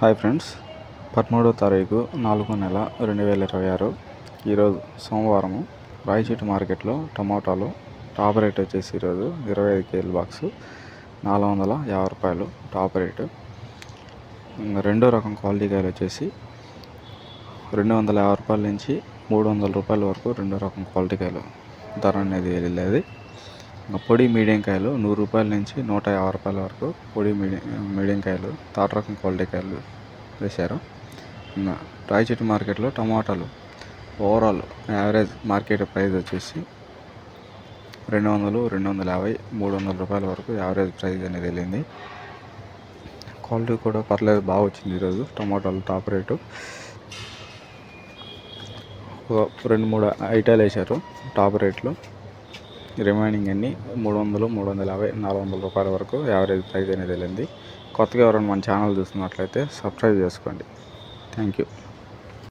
Hi friends, 13వ తారీఖు 4వ నెల 2026 ఈరోజు సోమవారము. రాయచోటి మార్కెట్లో టమాటాలు టాప్ రేట్ వచ్చేసి ఈరోజు 25 కేజీల బాక్సు 450 రూపాయలు టాప్ రేటు. రెండో రకం క్వాలిటీ కాయలు వచ్చేసి 250 రూపాయల నుంచి 300 రూపాయల వరకు రెండో రకం క్వాలిటీ కాయలు ధర అనేది వెళ్ళేది. పొడి మీడియం కాయలు 100 రూపాయల నుంచి 150 రూపాయల వరకు పొడి మీడియం కాయలు థర్డ్ రకం క్వాలిటీ కాయలు వేశారు. రాయచోటి మార్కెట్లో టమాటాలు ఓవరాల్ యావరేజ్ మార్కెట్ ప్రైస్ వచ్చేసి 200, 250, 300 రూపాయల వరకు యావరేజ్ ప్రైస్ అనేది వెళ్ళింది. క్వాలిటీ కూడా పర్లేదు, బాగా వచ్చింది ఈరోజు టమాటాలు టాప్ రేటు. ఒక 2-3 ఐటాలు వేశారు టాప్ రేట్లు. రిమైనింగ్ అన్నీ 300, 350, 400 రూపాయల వరకు యావరేజ్ ప్రైస్ అనేది వెళ్ళింది. కొత్తగా ఎవరైనా మన ఛానల్ చూస్తున్నట్లయితే సబ్స్క్రైబ్ చేసుకోండి. Thank you.